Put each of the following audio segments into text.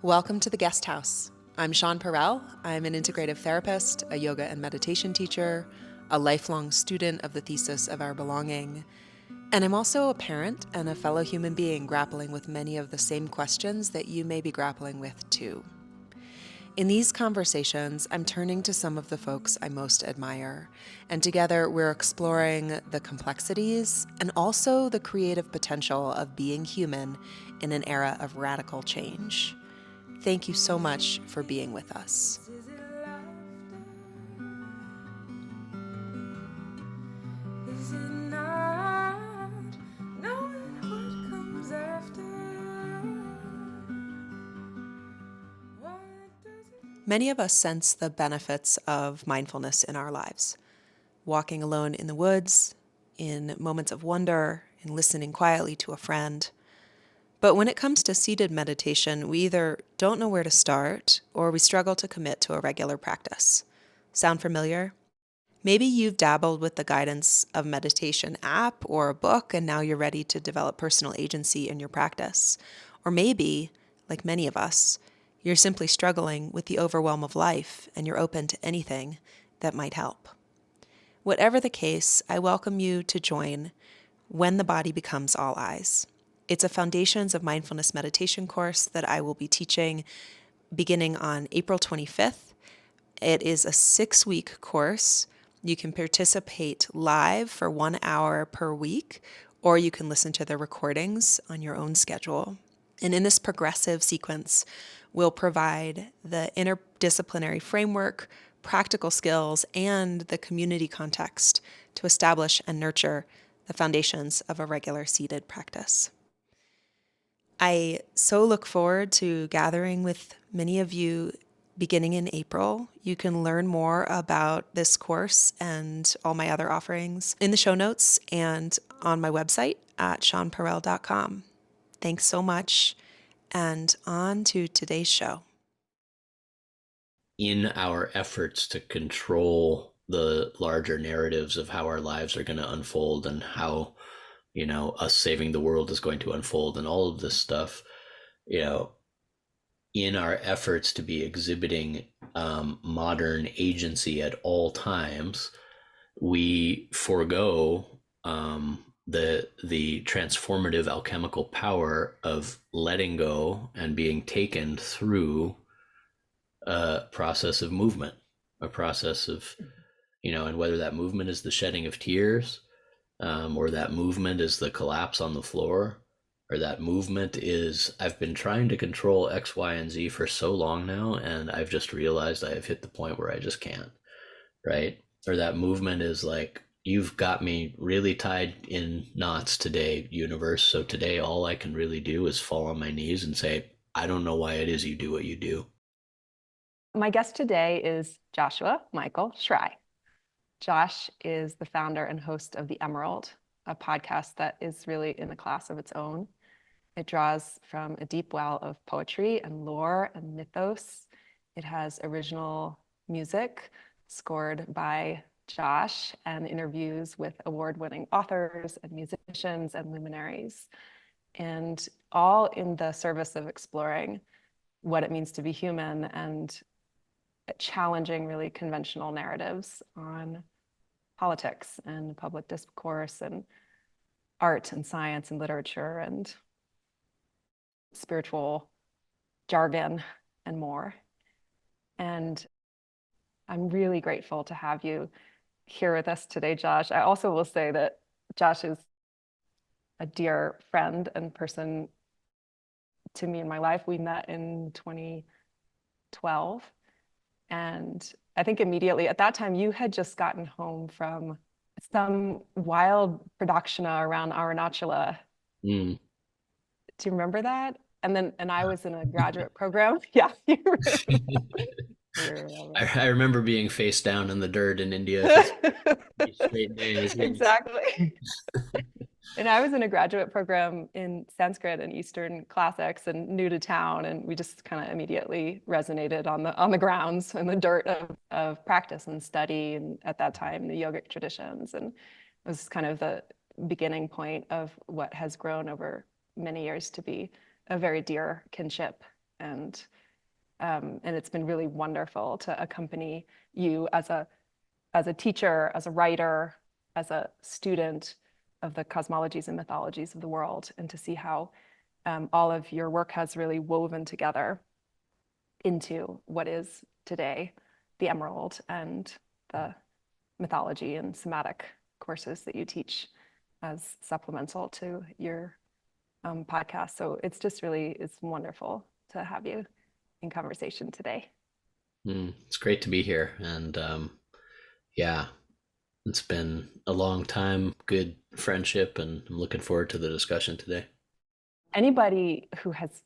Welcome to the Guest House. I'm Shawn. I'm an integrative therapist, a yoga and meditation teacher, a lifelong student of the thesis of our belonging, and I'm also a parent and a fellow human being grappling with many of the same questions that you may be grappling with too. In these conversations, I'm turning to some of the folks I most admire, and together we're exploring the complexities and also the creative potential of being human in an era of radical change. Thank you so much for being with us. Many of us sense the benefits of mindfulness in our lives. Walking alone in the woods, in moments of wonder, in listening quietly to a friend. But when it comes to seated meditation, we either don't know where to start or we struggle to commit to a regular practice. Sound familiar? Maybe you've dabbled with the guidance of meditation app or a book and now you're ready to develop personal agency in your practice. Or maybe, like many of us, you're simply struggling with the overwhelm of life and you're open to anything that might help. Whatever the case, I welcome you to join When the Body Becomes All Eyes. It's a Foundations of Mindfulness Meditation course that I will be teaching beginning on April 25th. It is a 6-week course. You can participate live for 1 hour per week, or you can listen to the recordings on your own schedule. And in this progressive sequence, we'll provide the interdisciplinary framework, practical skills, and the community context to establish and nurture the foundations of a regular seated practice. I so look forward to gathering with many of you beginning in April. You can learn more about this course and all my other offerings in the show notes and on my website at shawnparel.com. Thanks so much, and on to today's show. In our efforts to control the larger narratives of how our lives are going to unfold and how, us saving the world is going to unfold and all of this stuff, in our efforts to be exhibiting modern agency at all times, we forego the transformative alchemical power of letting go and being taken through a process of movement, a process of, and whether that movement is the shedding of tears, or that movement is the collapse on the floor, or that movement is I've been trying to control X, Y, and Z for so long now, and I've just realized I have hit the point where I just can't, right? Or that movement is like, you've got me really tied in knots today, universe. So today, all I can really do is fall on my knees and say, I don't know why it is you do what you do. My guest today is Joshua Michael Schrei. Josh is the founder and host of The Emerald, a podcast that is really in a class of its own. It draws from a deep well of poetry and lore and mythos. It has original music scored by Josh and interviews with award-winning authors and musicians and luminaries, and all in the service of exploring what it means to be human and challenging really conventional narratives on politics and public discourse and art and science and literature and spiritual jargon and more. And I'm really grateful to have you here with us today, Josh. I also will say that Josh is a dear friend and person to me in my life. We met in 2012. And I think immediately at that time, you had just gotten home from some wild pradakshina around Arunachala. Mm. Do you remember that? And I was in a graduate program. Yeah. I remember being face down in the dirt in India for 3 straight days. Exactly. And I was in a graduate program in Sanskrit and Eastern classics and new to town, and we just kind of immediately resonated on the grounds and the dirt of practice and study, and at that time the yogic traditions, and it was kind of the beginning point of what has grown over many years to be a very dear kinship And it's been really wonderful to accompany you as a teacher, as a writer, as a student of the cosmologies and mythologies of the world, and to see how all of your work has really woven together into what is today the Emerald and the mythology and somatic courses that you teach as supplemental to your podcast. So it's just really, it's wonderful to have you in conversation today. It's great to be here. And yeah, it's been a long time, good friendship, and I'm looking forward to the discussion today. Anybody who has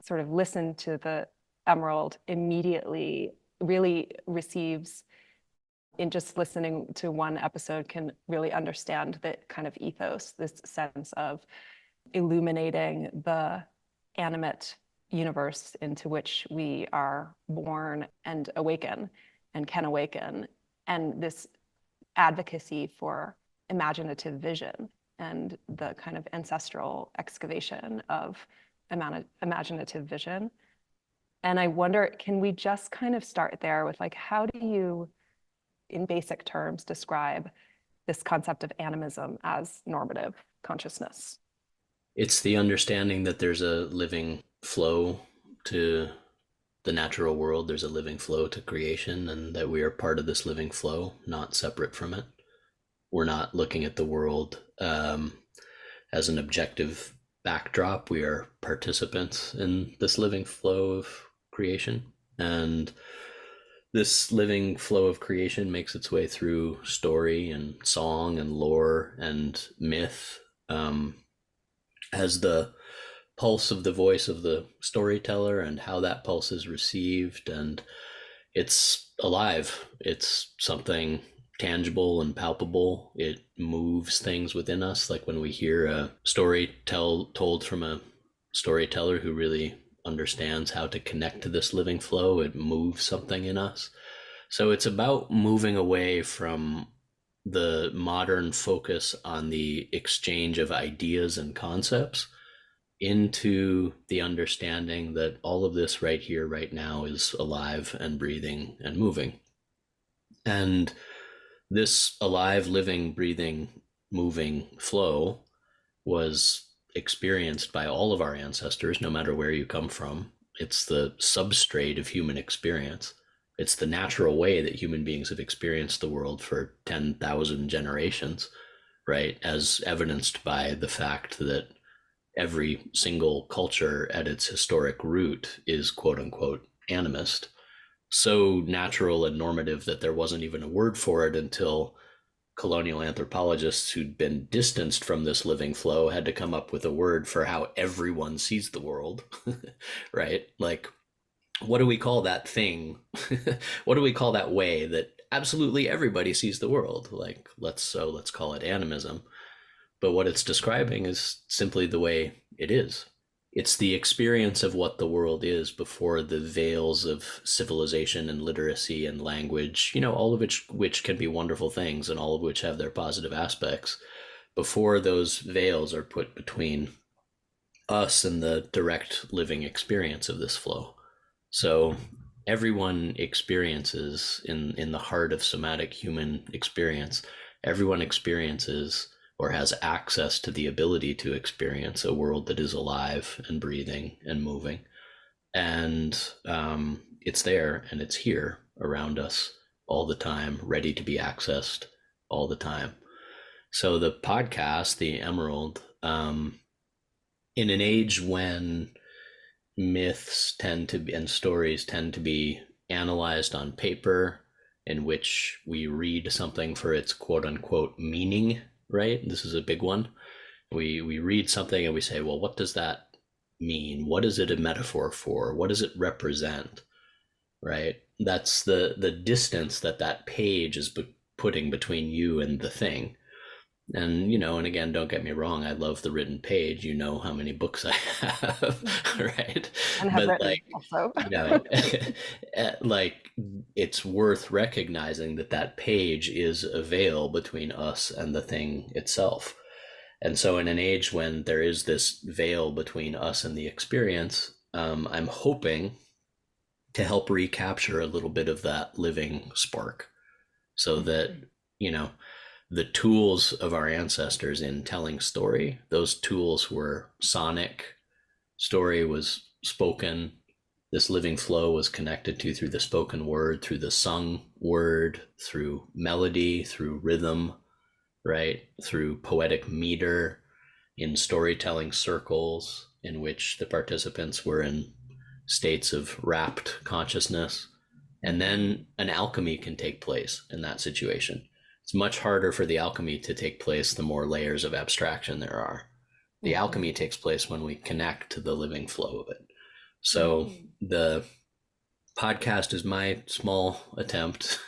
sort of listened to the Emerald immediately really receives, in just listening to one episode, can really understand that kind of ethos, this sense of illuminating the animate universe into which we are born and awaken and can awaken, and this advocacy for imaginative vision and the kind of ancestral excavation of imaginative vision. And I wonder, can we just kind of start there with, like, how do you, in basic terms, describe this concept of animism as normative consciousness? It's the understanding that there's a living flow to the natural world, there's a living flow to creation, and that we are part of this living flow, not separate from it. We're not looking at the world as an objective backdrop. We are participants in this living flow of creation. And this living flow of creation makes its way through story and song and lore and myth, as the pulse of the voice of the storyteller and how that pulse is received. And it's alive. It's something tangible and palpable. It moves things within us. Like when we hear a story told from a storyteller who really understands how to connect to this living flow, it moves something in us. So it's about moving away from the modern focus on the exchange of ideas and concepts into the understanding that all of this right here, right now, is alive and breathing and moving. And this alive, living, breathing, moving flow was experienced by all of our ancestors, no matter where you come from. It's the substrate of human experience. It's the natural way that human beings have experienced the world for 10,000 generations, right? As evidenced by the fact that every single culture at its historic root is quote unquote animist. So natural and normative that there wasn't even a word for it until colonial anthropologists who'd been distanced from this living flow had to come up with a word for how everyone sees the world, right? Like, what do we call that thing? What do we call that way that absolutely everybody sees the world? Like, let's call it animism. But what it's describing is simply the way it is. It's the experience of what the world is before the veils of civilization and literacy and language, all of which can be wonderful things and all of which have their positive aspects, before those veils are put between us and the direct living experience of this flow. So everyone experiences in the heart of somatic human experience, everyone experiences or has access to the ability to experience a world that is alive and breathing and moving. And it's there and it's here around us all the time, ready to be accessed all the time. So the podcast, The Emerald, in an age when myths tend to be, and stories tend to be analyzed on paper, in which we read something for its quote unquote meaning, right? This is a big one. We read something and we say, well, what does that mean? What is it a metaphor for? What does it represent? Right? That's the distance that page is putting between you and the thing. And, and again, don't get me wrong, I love the written page. You know how many books I have, right? And have written also. Like, it's worth recognizing that page is a veil between us and the thing itself. And so in an age when there is this veil between us and the experience, I'm hoping to help recapture a little bit of that living spark so that, you know, the tools of our ancestors in telling story, those tools were sonic, story was spoken, this living flow was connected to through the spoken word, through the sung word, through melody, through rhythm, right? Through poetic meter, in storytelling circles in which the participants were in states of rapt consciousness. And then an alchemy can take place in that situation. It's much harder for the alchemy to take place the more layers of abstraction there are. The alchemy takes place when we connect to the living flow of it. So the podcast is my small attempt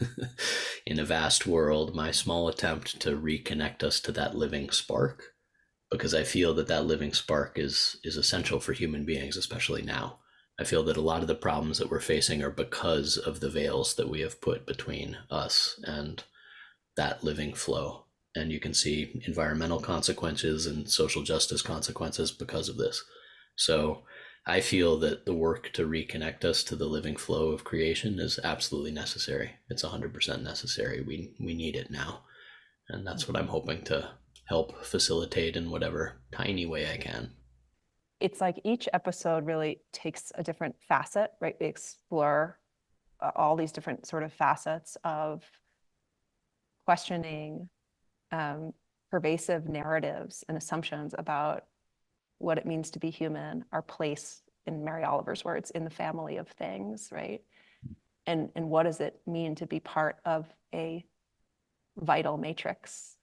in a vast world, my small attempt to reconnect us to that living spark, because I feel that that living spark is essential for human beings, especially now. I feel that a lot of the problems that we're facing are because of the veils that we have put between us and that living flow. And you can see environmental consequences and social justice consequences because of this. So I feel that the work to reconnect us to the living flow of creation is absolutely necessary. It's 100% necessary. We need it now. And that's what I'm hoping to help facilitate in whatever tiny way I can. It's like each episode really takes a different facet, right? We explore all these different sort of facets of questioning pervasive narratives and assumptions about what it means to be human, our place, in Mary Oliver's words, in the family of things, right? And what does it mean to be part of a vital matrix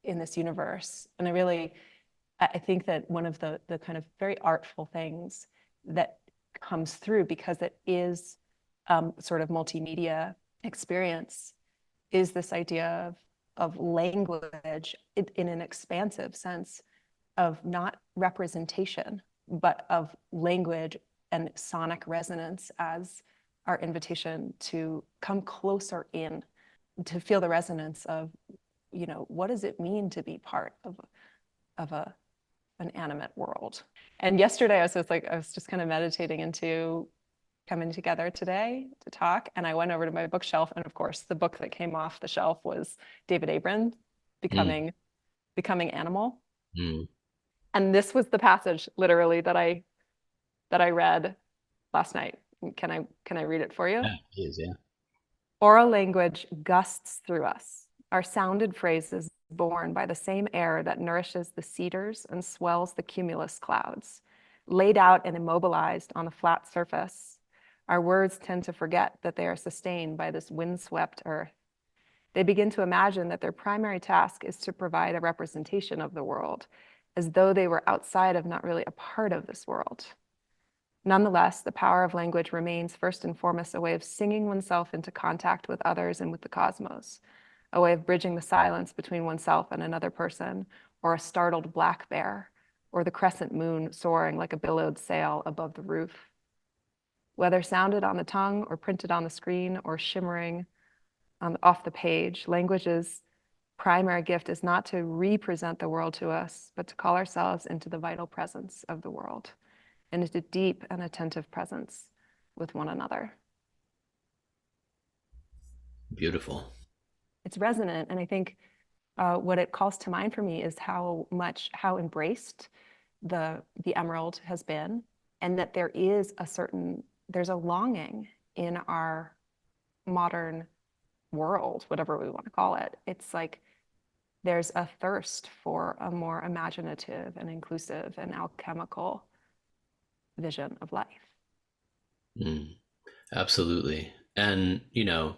in this universe? And I think that one of the kind of very artful things that comes through, because it is sort of multimedia experience, is this idea of language in an expansive sense of not representation, but of language and sonic resonance as our invitation to come closer in, to feel the resonance of, you know, what does it mean to be part of an animate world? And yesterday I was just kind of meditating into coming together today to talk, and I went over to my bookshelf, and of course the book that came off the shelf was David Abram, Becoming Animal. And this was the passage literally that I read last night. Can I read it for you? Yeah, it is, yeah. Oral language gusts through us, our sounded phrases borne by the same air that nourishes the cedars and swells the cumulus clouds. Laid out and immobilized on the flat surface, our words tend to forget that they are sustained by this windswept earth. They begin to imagine that their primary task is to provide a representation of the world, as though they were outside of, not really a part of, this world. Nonetheless, the power of language remains first and foremost a way of singing oneself into contact with others and with the cosmos, a way of bridging the silence between oneself and another person, or a startled black bear, or the crescent moon soaring like a billowed sail above the roof. Whether sounded on the tongue or printed on the screen or shimmering off the page, language's primary gift is not to represent the world to us, but to call ourselves into the vital presence of the world, and into deep and attentive presence with one another. Beautiful. It's resonant, and I think what it calls to mind for me is how embraced the emerald has been, and that there's a longing in our modern world, whatever we want to call it. It's like there's a thirst for a more imaginative and inclusive and alchemical vision of life. Absolutely. And, you know,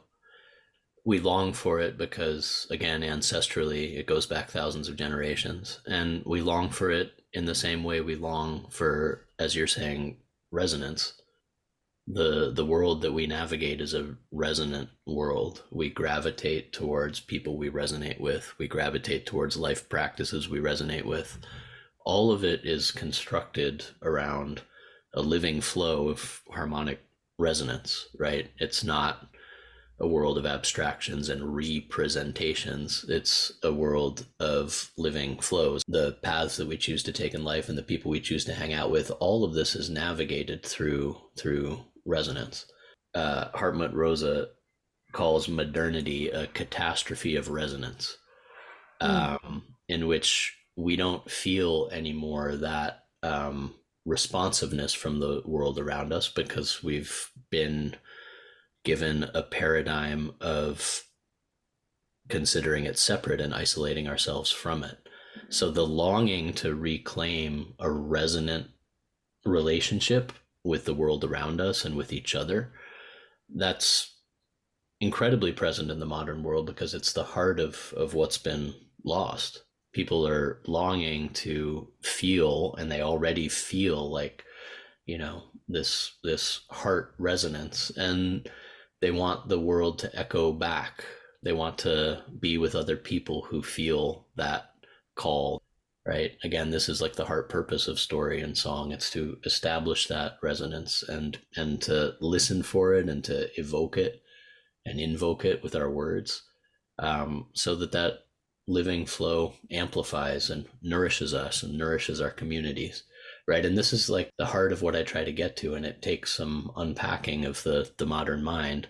we long for it because, again, ancestrally, it goes back thousands of generations. And we long for it in the same way we long for, as you're saying, resonance. The world that we navigate is a resonant world. We gravitate towards people we resonate with. We gravitate towards life practices we resonate with. All of it is constructed around a living flow of harmonic resonance, right? It's not a world of abstractions and representations. It's a world of living flows. The paths that we choose to take in life and the people we choose to hang out with, all of this is navigated through resonance. Hartmut Rosa calls modernity a catastrophe of resonance, in which we don't feel anymore that responsiveness from the world around us because we've been given a paradigm of considering it separate and isolating ourselves from it. So the longing to reclaim a resonant relationship with the world around us and with each other, that's incredibly present in the modern world because it's the heart of what's been lost. People are longing to feel, and they already feel like, this heart resonance, and they want the world to echo back. They want to be with other people who feel that call, right? Again, this is like the heart purpose of story and song. It's to establish that resonance and to listen for it and to evoke it and invoke it with our words, so that living flow amplifies and nourishes us and nourishes our communities, right? And this is like the heart of what I try to get to, and it takes some unpacking of the modern mind.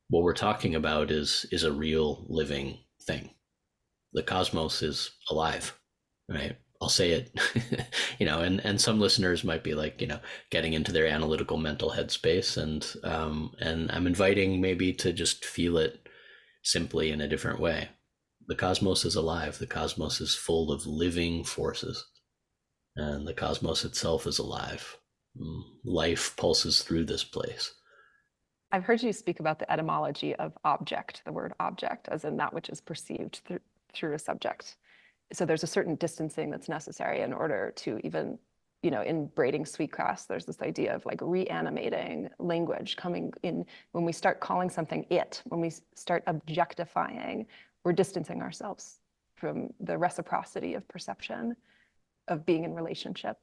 What we're talking about is a real living thing. The cosmos is alive, right? I'll say it, and some listeners might be like, getting into their analytical mental headspace, and I'm inviting maybe to just feel it simply in a different way. The cosmos is alive. The cosmos is full of living forces, and the cosmos itself is alive. Life pulses through this place. I've heard you speak about the etymology of object, the word object, as in that which is perceived through a subject. So there's a certain distancing that's necessary in order to even, in braiding sweetgrass, there's this idea of like reanimating language coming in. When we start calling something when we start objectifying, we're distancing ourselves from the reciprocity of perception, of being in relationship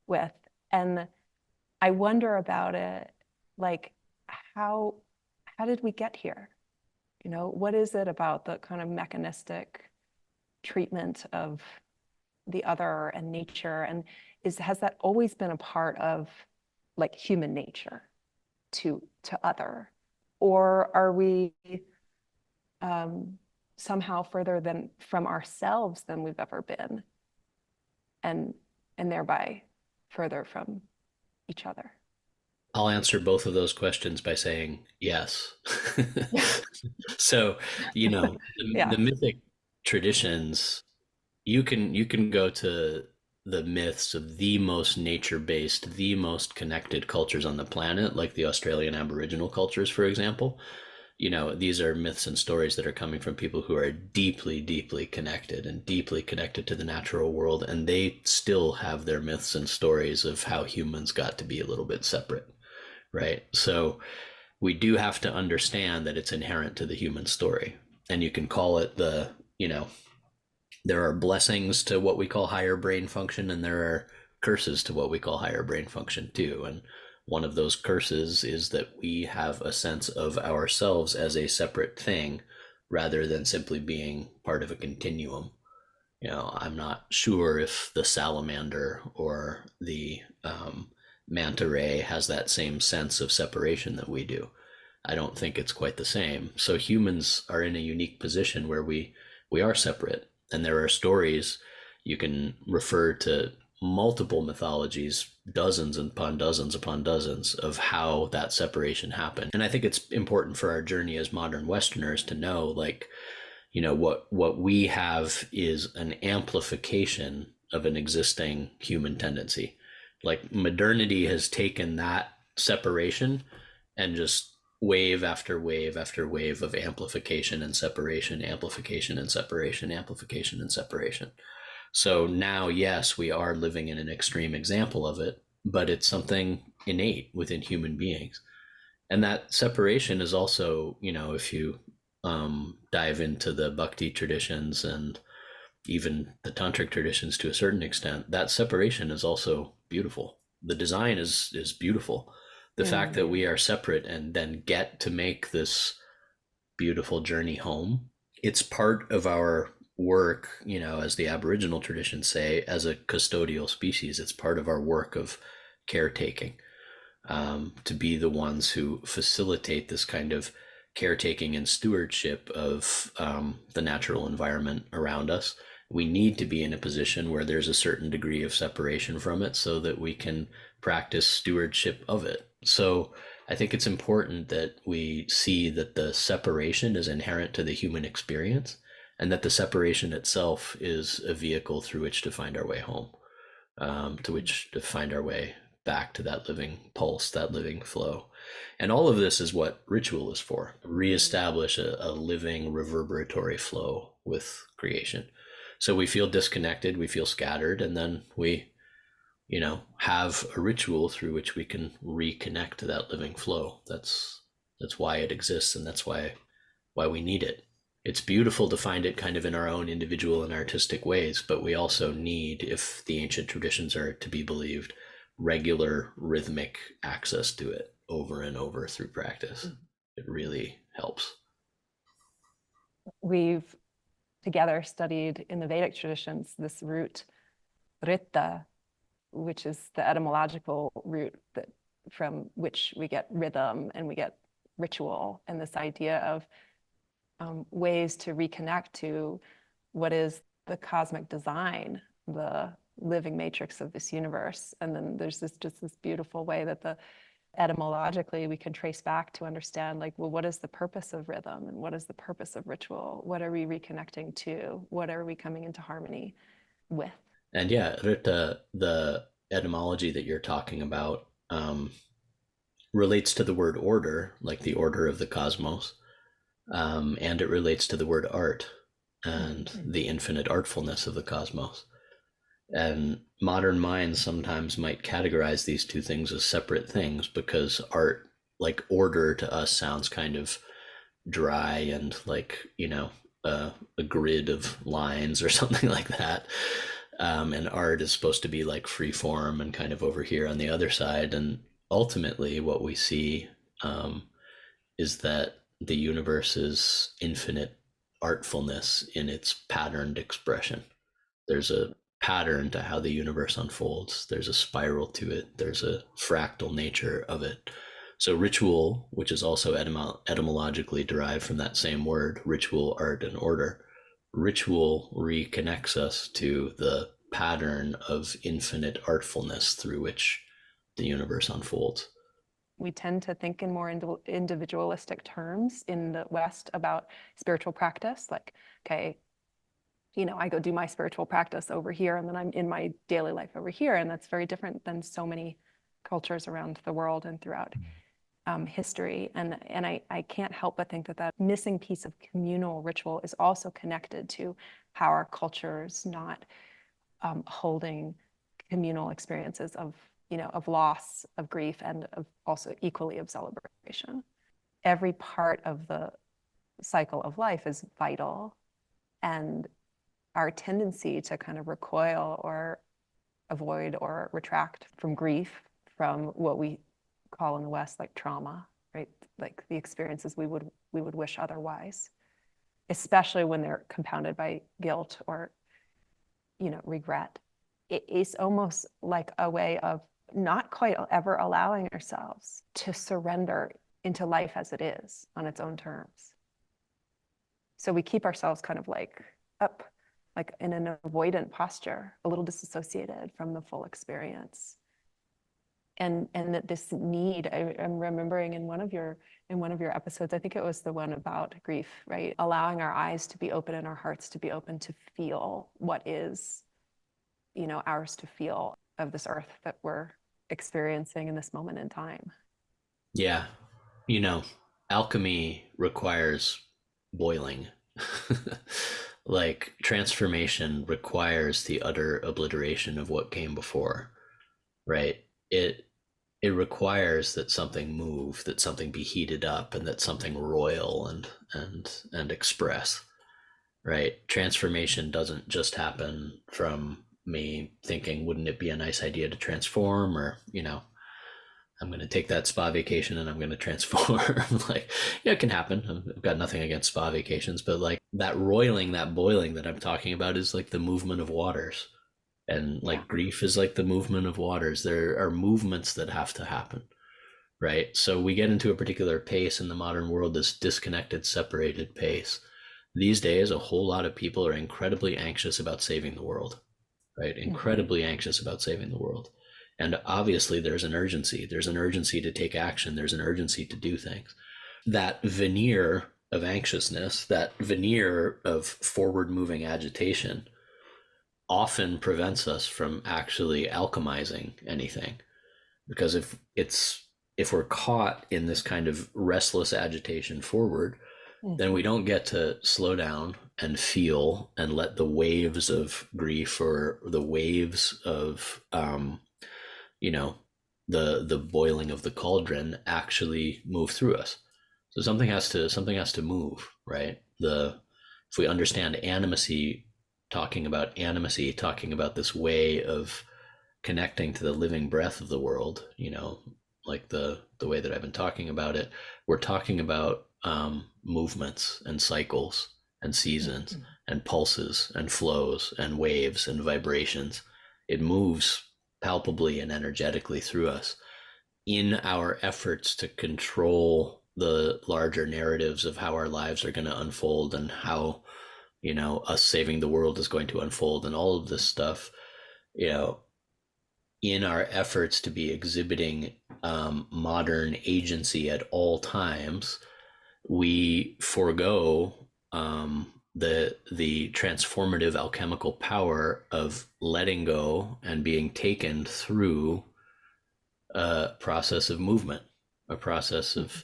with. And I wonder about it, like, how did we get here? What is it about the kind of mechanistic treatment of the other and nature, and has that always been a part of like human nature to other, or are we somehow further from ourselves than we've ever been, and thereby further from each other? I'll answer both of those questions by saying yes. So, Yeah. the mythic traditions, you can go to the myths of the most nature-based, the most connected cultures on the planet, like the Australian Aboriginal cultures, for example. These are myths and stories that are coming from people who are deeply, deeply connected and deeply connected to the natural world, and they still have their myths and stories of how humans got to be a little bit separate, right? So we do have to understand that it's inherent to the human story, and you can call it there are blessings to what we call higher brain function, and there are curses to what we call higher brain function too. And one of those curses is that we have a sense of ourselves as a separate thing rather than simply being part of a continuum. I'm not sure if the salamander or the manta ray has that same sense of separation that we do. I don't think it's quite the same. So humans are in a unique position where we are separate, and there are stories. You can refer to multiple mythologies, dozens upon dozens of how that separation happened. And I think it's important for our journey as modern Westerners to know, like, what we have is an amplification of an existing human tendency. Like, modernity has taken that separation and just wave after wave after wave of amplification and separation, amplification and separation, amplification and separation. So now, yes, we are living in an extreme example of it, but it's something innate within human beings. And that separation is also, if you dive into the bhakti traditions and even the tantric traditions to a certain extent, that separation is also beautiful. The design is beautiful. The fact that we are separate and then get to make this beautiful journey home. It's part of our work, as the Aboriginal traditions say, as a custodial species. It's part of our work of caretaking, to be the ones who facilitate this kind of caretaking and stewardship of the natural environment around us. We need to be in a position where there's a certain degree of separation from it so that we can practice stewardship of it. So I think it's important that we see that the separation is inherent to the human experience, and that the separation itself is a vehicle through which to find our way home, to which to find our way back to that living pulse, that living flow. And all of this is what ritual is for: reestablish a living reverberatory flow with creation. So we feel disconnected, we feel scattered, and then we, have a ritual through which we can reconnect to that living flow. That's why it exists, and that's why we need it. It's beautiful to find it kind of in our own individual and artistic ways, but we also need, if the ancient traditions are to be believed, regular rhythmic access to it over and over through practice. It really helps. We've together studied in the Vedic traditions this root, ritta, which is the etymological root that from which we get rhythm and we get ritual, and this idea of ways to reconnect to what is the cosmic design, the living matrix of this universe. And then there's this beautiful way that the etymologically we can trace back to understand, like, well, what is the purpose of rhythm and what is the purpose of ritual? What are we reconnecting to? What are we coming into harmony with? And yeah, Rita, the etymology that you're talking about, relates to the word order, like the order of the cosmos, and it relates to the word art and the infinite artfulness of the cosmos. And modern minds sometimes might categorize these two things as separate things, because art, like order, to us sounds kind of dry and like, a grid of lines or something like that. And art is supposed to be like free form and kind of over here on the other side. And ultimately, what we see is that the universe is infinite artfulness in its patterned expression. There's a pattern to how the universe unfolds. There's a spiral to it. There's a fractal nature of it. So ritual, which is also etymologically derived from that same word, ritual, art, and order, ritual reconnects us to the pattern of infinite artfulness through which the universe unfolds. We tend to think in more individualistic terms in the West about spiritual practice. Like, okay, I go do my spiritual practice over here, and then I'm in my daily life over here. And that's very different than so many cultures around the world and throughout history. And I can't help but think that missing piece of communal ritual is also connected to how our culture's not holding communal experiences of loss, of grief, and of also equally of celebration. Every part of the cycle of life is vital, and our tendency to kind of recoil or avoid or retract from grief, from what we call in the West like trauma, right? Like the experiences we would wish otherwise, especially when they're compounded by guilt or regret. It is almost like a way of not quite ever allowing ourselves to surrender into life as it is on its own terms. So we keep ourselves kind of like up, like in an avoidant posture, a little disassociated from the full experience. And that this need, I'm remembering in one of your episodes, I think it was the one about grief, right? Allowing our eyes to be open and our hearts to be open to feel what is, ours to feel of this earth that we're experiencing in this moment in time. Yeah. Alchemy requires boiling. Like transformation requires the utter obliteration of what came before, right? It requires that something move, that something be heated up, and that something roil and express, right? Transformation doesn't just happen from me thinking, wouldn't it be a nice idea to transform, or I'm going to take that spa vacation and I'm going to transform. Like, yeah, it can happen. I've got nothing against spa vacations, but like that roiling, that boiling that I'm talking about is like the movement of waters. And Yeah. like grief is like the movement of waters. There are movements that have to happen, right? So we get into a particular pace in the modern world, this disconnected, separated pace. These days, a whole lot of people are incredibly anxious about saving the world, right? Mhm. Incredibly anxious about saving the world. And obviously, there's an urgency. There's an urgency to take action. There's an urgency to do things. That veneer of anxiousness, that veneer of forward moving agitation, often prevents us from actually alchemizing anything. Because if we're caught in this kind of restless agitation forward, then we Mhm. don't get to slow down and feel and let the waves of grief or the waves of you know the boiling of the cauldron actually move through us. So something has to move, right? The If we understand animacy, talking about this way of connecting to the living breath of the world, like the way that I've been talking about it, we're talking about movements and cycles and seasons Mhm. and pulses and flows and waves and vibrations. It moves palpably and energetically through us in our efforts to control the larger narratives of how our lives are going to unfold and how us saving the world is going to unfold and all of this stuff. you know in our efforts to be exhibiting modern agency at all times, we forego the transformative alchemical power of letting go and being taken through a process of movement, a process of,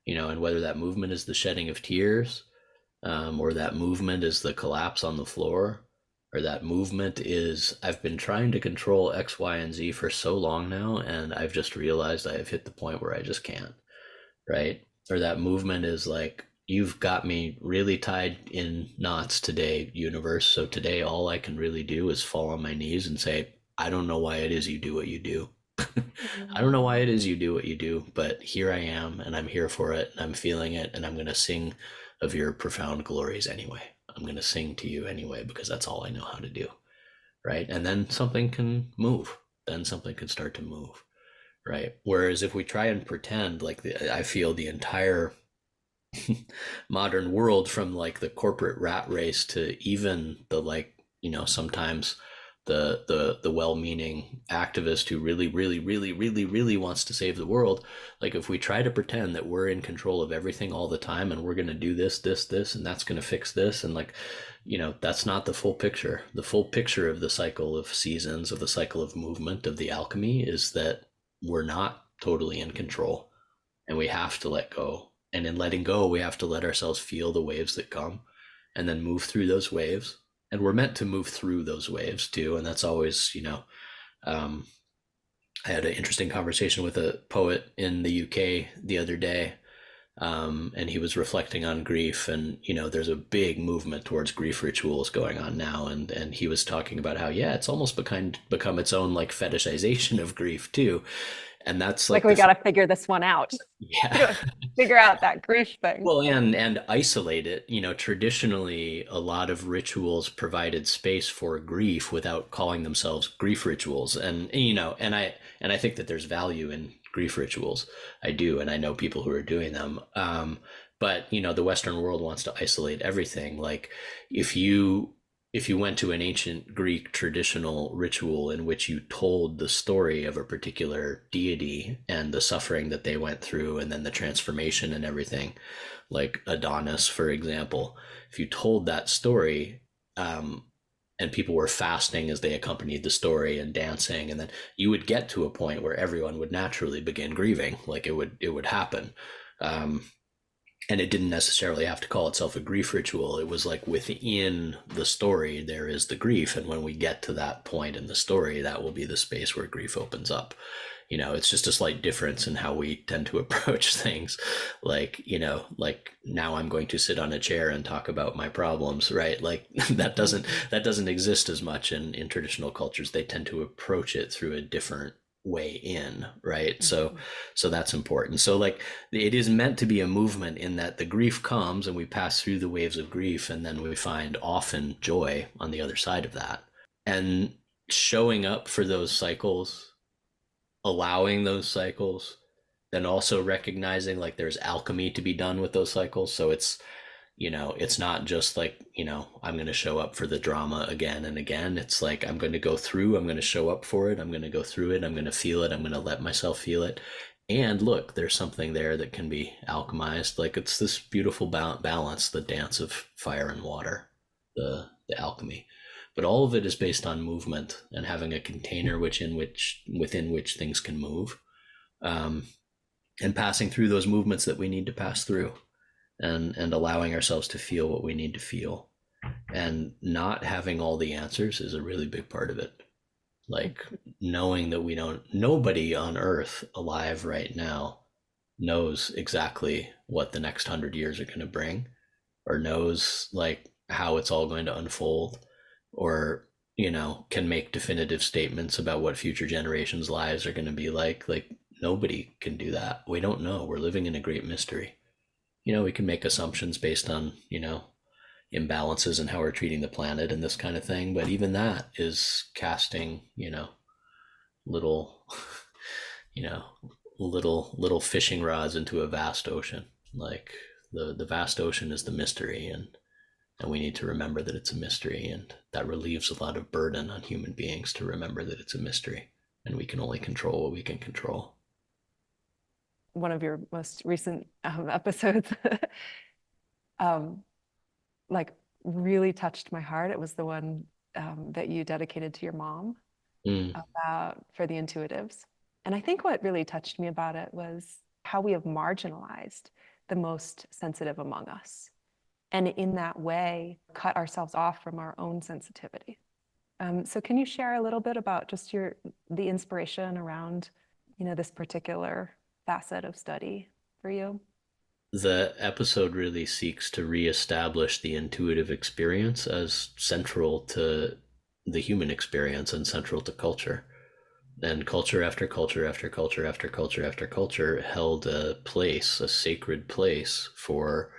Mhm. and whether that movement is the shedding of tears, or that movement is the collapse on the floor, or that movement is I've been trying to control X, Y, and Z for so long now, and I've just realized I have hit the point where I just can't, right? Or that movement is like, you've got me really tied in knots today, universe. So today, all I can really do is fall on my knees and say, I don't know why it is you do what you do. I don't know why it is you do what you do, but here I am and I'm here for it and I'm feeling it and I'm going to sing of your profound glories anyway. I'm going to sing to you anyway because that's all I know how to do. Right. And then something can move. Then something can start to move. Right. Whereas if we try and pretend like I feel the entire modern world, from like the corporate rat race to even the like, sometimes the well-meaning activist who really really really really really wants to save the world, like if we try to pretend that we're in control of everything all the time and we're going to do this and that's going to fix this, and like, that's not the full picture. The full picture of the cycle of seasons, of the cycle of movement, of the alchemy, is that we're not totally in control and we have to let go. And in letting go, we have to let ourselves feel the waves that come and then move through those waves. And we're meant to move through those waves too. And that's always, um, I had an interesting conversation with a poet in the UK the other day, and he was reflecting on grief. And there's a big movement towards grief rituals going on now, and he was talking about how, yeah, it's almost become its own like fetishization of grief too. And that's Like like we the got to figure this one out. We yeah. gotta figure out that grief thing. Well, and isolate it. Traditionally, a lot of rituals provided space for grief without calling themselves grief rituals. And I think that there's value in grief rituals. I do, and I know people who are doing them. But the Western world wants to isolate everything. Like if you if you went to an ancient Greek traditional ritual in which you told the story of a particular deity and the suffering that they went through and then the transformation and everything, like Adonis, for example, if you told that story, um, and people were fasting as they accompanied the story and dancing, and then you would get to a point where everyone would naturally begin grieving, like it would happen. Um, and it didn't necessarily have to call itself a grief ritual. It was like within the story there is the grief, and when we get to that point in the story, that will be the space where grief opens up. It's just a slight difference in how we tend to approach things. Like, like now I'm going to sit on a chair and talk about my problems, right? Like that doesn't Mhm. that doesn't exist as much in traditional cultures. They tend to approach it through a different way in, right? Mhm. So that's important. So like it is meant to be a movement in that the grief comes and we pass through the waves of grief, and then we find often joy on the other side of that. And showing up for those cycles, allowing those cycles, then also recognizing like there's alchemy to be done with those cycles. So it's, it's not just like, I'm going to show up for the drama again and again. It's like, I'm going to go through, I'm going to show up for it. I'm going to go through it. I'm going to feel it. I'm going to let myself feel it. And look, there's something there that can be alchemized. Like it's this beautiful balance, the dance of fire and water, the alchemy. But all of it is based on movement and having a container within which things can move, um, and passing through those movements that we need to pass through, and allowing ourselves to feel what we need to feel. And not having all the answers is a really big part of it. Like knowing that nobody on earth alive right now knows exactly what the next 100 years are going to bring, or knows like how it's all going to unfold, or can make definitive statements about what future generations' lives are going to be like nobody can do that. We don't know. We're living in a great mystery. We can make assumptions based on imbalances in how we're treating the planet and this kind of thing, but even that is casting little you know little fishing rods into a vast ocean. Like the vast ocean is the mystery, and we need to remember that it's a mystery, and that relieves a lot of burden on human beings to remember that it's a mystery, and we can only control what we can control. One of your most recent episodes um, like really touched my heart. It was the one that you dedicated to your mom, Mm. about for the intuitives. And I think what really touched me about it was how we have marginalized the most sensitive among us, and in that way cut ourselves off from our own sensitivity. So can you share a little bit about just the inspiration around, this particular facet of study for you? The episode really seeks to reestablish the intuitive experience as central to the human experience and central to culture. And culture after culture after culture after culture after culture held a sacred place for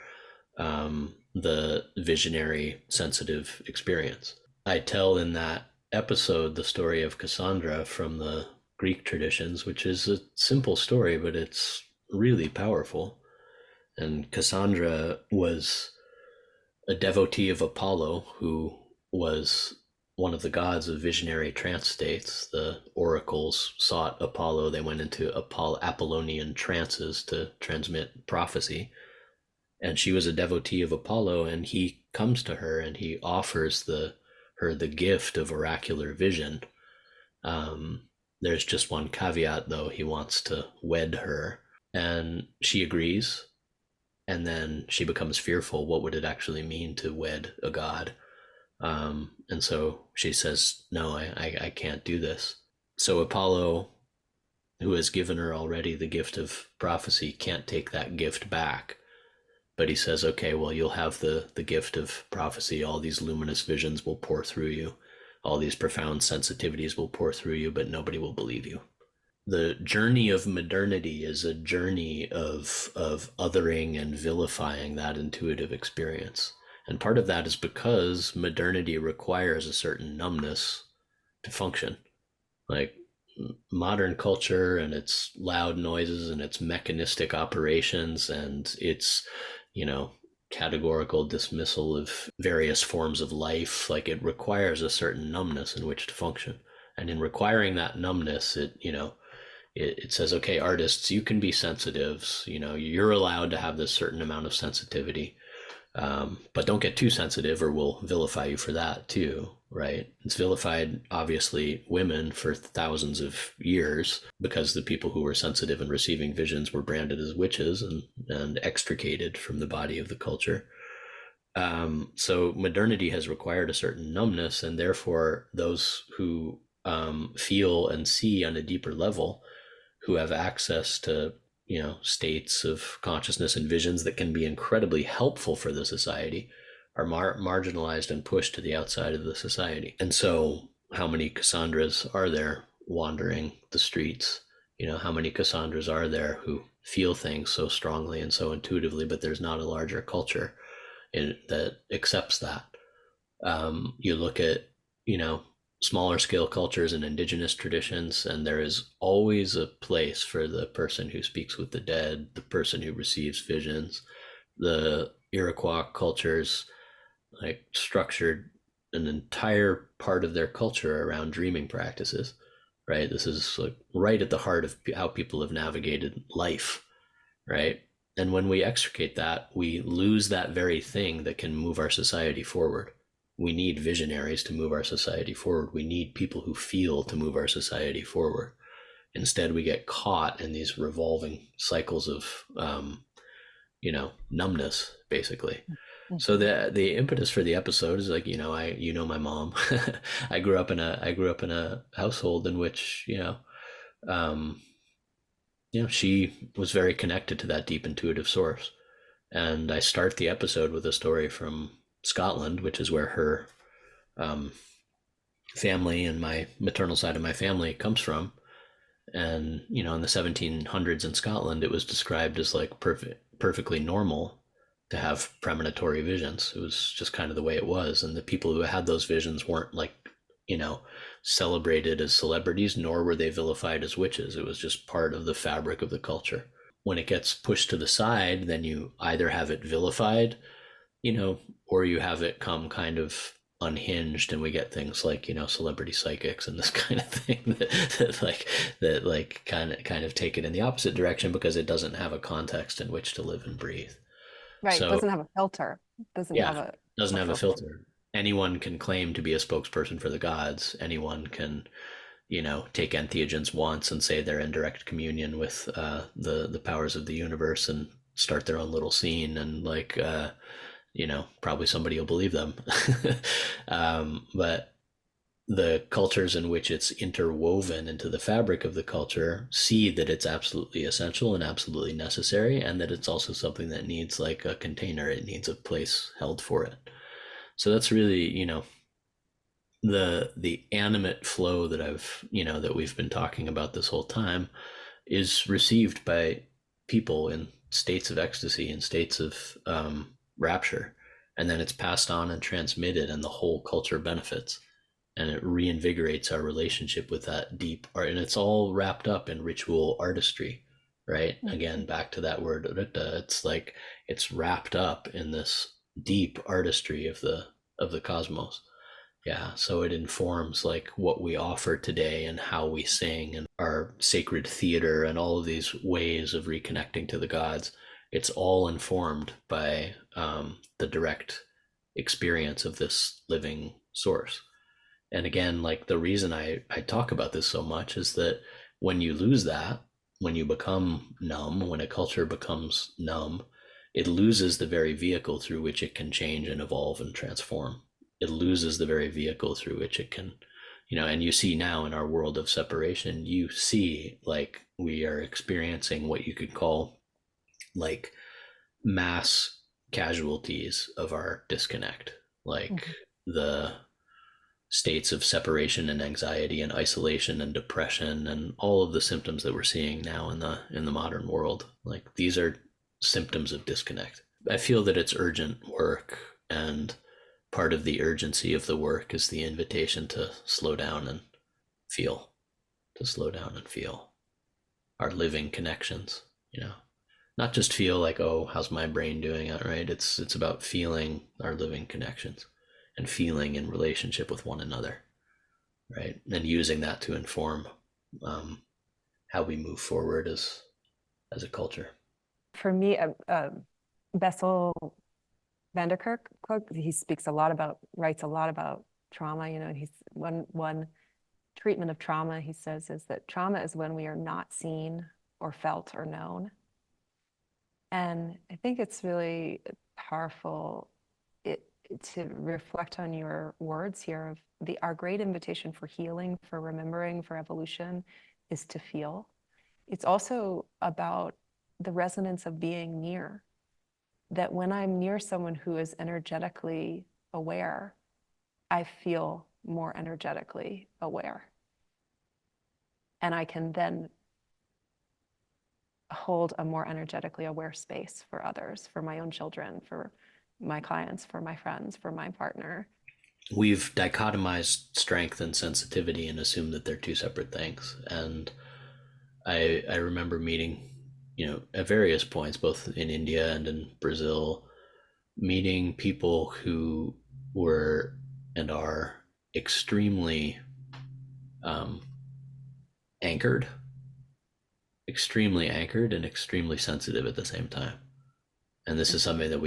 the visionary, sensitive experience. I tell in that episode the story of Cassandra from the Greek traditions, which is a simple story, but it's really powerful. And Cassandra was a devotee of Apollo, who was one of the gods of visionary trance states. The oracles sought Apollo. They went into Apollonian trances to transmit prophecy. And she was a devotee of Apollo, and he comes to her and he offers her the gift of oracular vision. There's just one caveat, though. He wants to wed her, and she agrees. And then she becomes fearful. What would it actually mean to wed a god? And so she says, no, I can't do this. So Apollo, who has given her already the gift of prophecy, can't take that gift back. But he says, okay, well, you'll have the gift of prophecy. All these luminous visions will pour through you. All these profound sensitivities will pour through you, but nobody will believe you. The journey of modernity is a journey of othering and vilifying that intuitive experience. And part of that is because modernity requires a certain numbness to function. Like modern culture and its loud noises and its mechanistic operations and its, categorical dismissal of various forms of life, like it requires a certain numbness in which to function. And in requiring that numbness, it says, okay, artists, you can be sensitives. You're allowed to have this certain amount of sensitivity, but don't get too sensitive, or we'll vilify you for that too, right? It's vilified, obviously, women for thousands of years because the people who were sensitive and receiving visions were branded as witches and extricated from the body of the culture. So modernity has required a certain numbness, and therefore those who feel and see on a deeper level, who have access to states of consciousness and visions that can be incredibly helpful for the society, are marginalized and pushed to the outside of the society. And so how many Cassandras are there? wandering the streets. How many Cassandras are there who feel things so strongly and so intuitively, but there's not a larger culture that accepts that. You look at, smaller scale cultures and indigenous traditions, and there is always a place for the person who speaks with the dead, the person who receives visions. The Iroquois cultures like structured an entire part of their culture around dreaming practices, right? This is like right at the heart of how people have navigated life, right? And when we extricate that, we lose that very thing that can move our society forward. We need visionaries to move our society forward. We need people who feel to move our society forward. Instead, we get caught in these revolving cycles of, numbness, basically. So Mhm. the impetus for the episode is like, my mom. I grew up in a household in which, um, she was very connected to that deep intuitive source. And I start the episode with a story from Scotland, which is where her um, family and my maternal side of my family comes from. And in the 1700s in Scotland, it was described as like perfectly normal to have premonitory visions. It was just kind of the way it was, and the people who had those visions weren't like you know celebrated as celebrities, nor were they vilified as witches. It was just part of the fabric of the culture. When it gets pushed to the side, then you either have it vilified, or you have it come kind of unhinged, and we get things like celebrity psychics and this kind of thing that kind of take it in the opposite direction because it doesn't have a context in which to live and breathe. Right. So Doesn't have a filter. Doesn't yeah, have doesn't a have a filter. filter. Anyone can claim to be a spokesperson for the gods. Anyone can take entheogens once and say they're in direct communion with the powers of the universe and start their own little scene, and like probably somebody will believe them. But the cultures in which it's interwoven into the fabric of the culture see that it's absolutely essential and absolutely necessary, and that it's also something that needs like a container. It needs a place held for it. So that's really, the animate flow that that we've been talking about this whole time is received by people in states of ecstasy and states of rapture, and then it's passed on and transmitted, and the whole culture benefits, and it reinvigorates our relationship with that deep art, and it's all wrapped up in ritual artistry, right? Again, Mhm. back to that word rita. It's like it's wrapped up in this deep artistry of the cosmos. Yeah, so it informs like what we offer today and how we sing and our sacred theater and all of these ways of reconnecting to the gods. It's all informed by the direct experience of this living source. And again, like the reason I talk about this so much is that when you lose that, when you become numb, when a culture becomes numb, it loses the very vehicle through which it can change and evolve and transform. It loses the very vehicle through which it can, and you see now in our world of separation, you see like we are experiencing what you could call like mass casualties of our disconnect, like Mhm. the states of separation and anxiety and isolation and depression and all of the symptoms that we're seeing now in the modern world. Like these are symptoms of disconnect. I feel that it's urgent work, and part of the urgency of the work is the invitation to slow down and feel, to slow down and feel our living connections, not just feel like, oh, how's my brain doing it, right? It's about feeling our living connections and feeling in relationship with one another, right? And using that to inform um, how we move forward as a culture. For me, Bessel van der Kerk quote, he speaks a lot about, writes a lot about trauma. He's one treatment of trauma, he says, is that trauma is when we are not seen or felt or known. And I think it's really powerful it, to reflect on your words here of our great invitation for healing, for remembering, for evolution is to feel. It's also about the resonance of being near, that when I'm near someone who is energetically aware, I feel more energetically aware. And I can then hold a more energetically aware space for others, for my own children, for my clients, for my friends, for my partner. We've dichotomized strength and sensitivity and assumed that they're two separate things. And I remember meeting, at various points, both in India and in Brazil, meeting people who were and are extremely um, anchored, extremely anchored and extremely sensitive at the same time. And this is something that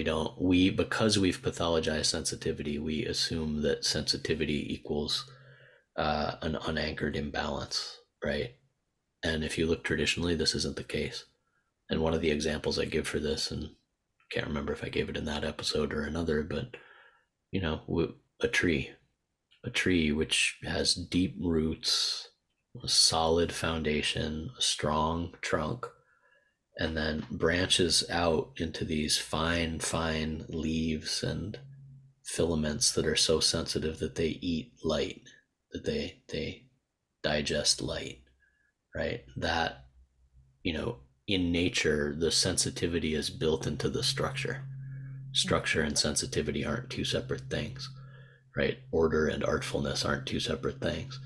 because we've pathologized sensitivity, we assume that sensitivity equals an unanchored imbalance, right? And if you look traditionally, this isn't the case. And one of the examples I give for this, and can't remember if I gave it in that episode or another, but a tree, which has deep roots, a solid foundation, a strong trunk, and then branches out into these fine leaves and filaments that are so sensitive that they eat light, that they digest light, right? That, in nature, the sensitivity is built into the structure. Structure and sensitivity aren't two separate things, right? Order and artfulness aren't two separate things.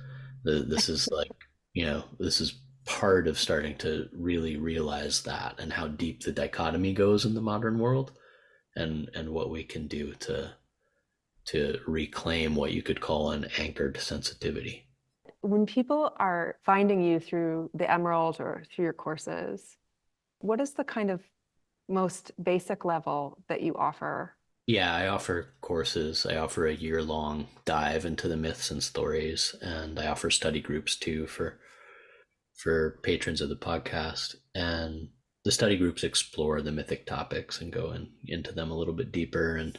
This is like, this is part of starting to really realize that, and how deep the dichotomy goes in the modern world, and what we can do to reclaim what you could call an anchored sensitivity. When people are finding you through the Emerald or through your courses, what is the kind of most basic level that you offer? Yeah, I offer courses. I offer a year-long dive into the myths and stories, and I offer study groups too for patrons of the podcast. And the study groups explore the mythic topics and go into them a little bit deeper. And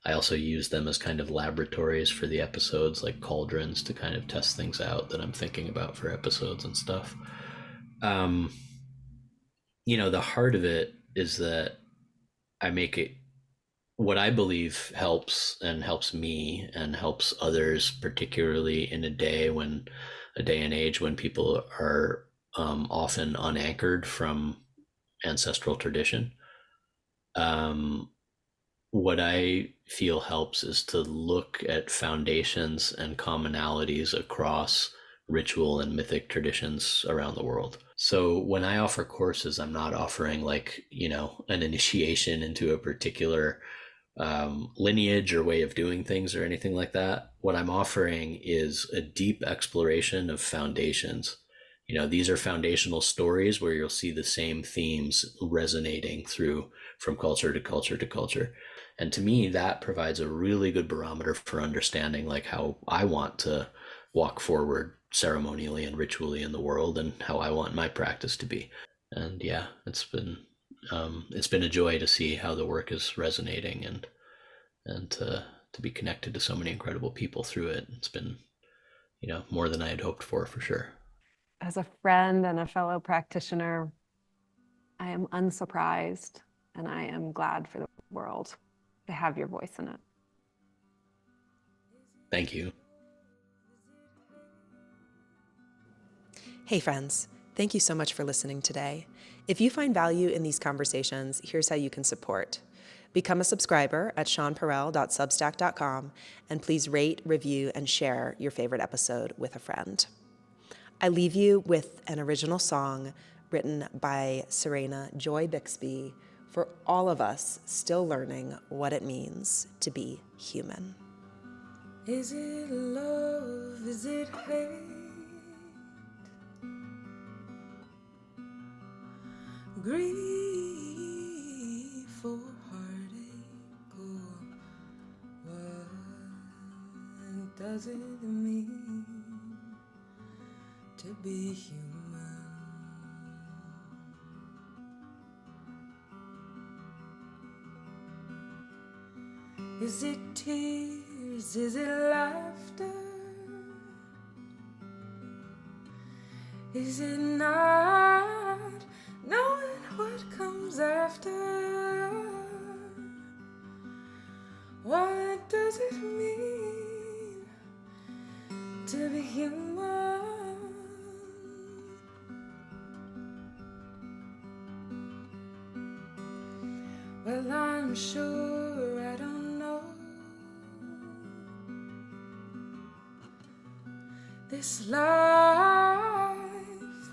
I also use them as kind of laboratories for the episodes, like cauldrons, to kind of test things out that I'm thinking about for episodes and stuff. The heart of it is that I make it what I believe helps, and helps me and helps others, particularly in a day and age when people are often unanchored from ancestral tradition. Um, what I feel helps is to look at foundations and commonalities across ritual and mythic traditions around the world. So when I offer courses, I'm not offering an initiation into a particular lineage or way of doing things or anything like that. What I'm offering is a deep exploration of foundations. These are foundational stories where you'll see the same themes resonating through from culture to culture to culture. And to me, that provides a really good barometer for understanding like how I want to walk forward ceremonially and ritually in the world, and how I want my practice to be. And yeah, it's been a joy to see how the work is resonating, and to be connected to so many incredible people through it. It's been more than I had hoped for sure. As a friend and a fellow practitioner, I am unsurprised and I am glad for the world to have your voice in it. Thank you. Hey friends, thank you so much for listening today. If you find value in these conversations, here's how you can support. Become a subscriber at shawnparel.substack.com, and please rate, review, and share your favorite episode with a friend. I leave you with an original song written by Serena Joy Bixby for all of us still learning what it means to be human. Is it love? Is it hate? Grief or heartache? Or what does it mean to be human? Is it tears? Is it laughter? Is it not knowing what comes after? What does it mean to be human? Well, I'm sure I don't know this life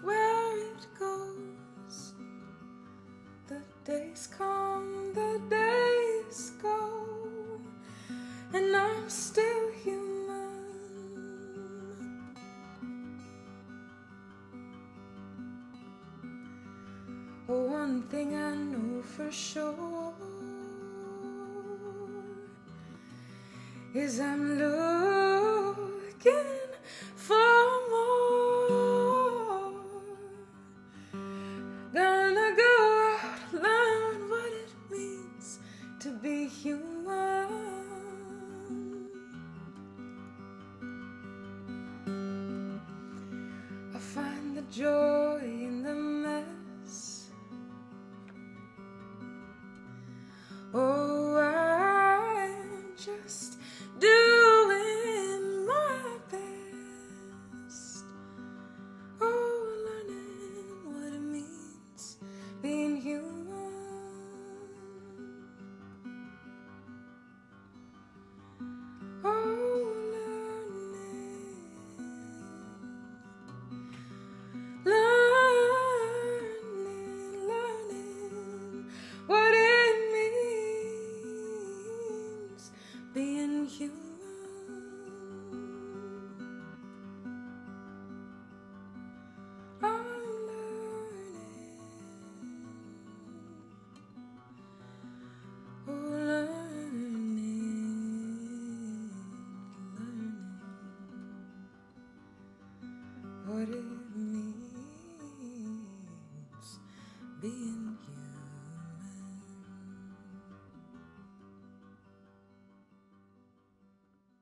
where it goes. The days come, the days go, and I'm still human. Oh, one thing I know for sure is I'm looking for more. Gonna go out, learn what it means to be human. I find the joy in the mess. Oh, I'm just doing my best. Oh, learning what it means being human. Oh, learning what it means being human. I'm learning. Oh, learning what it means being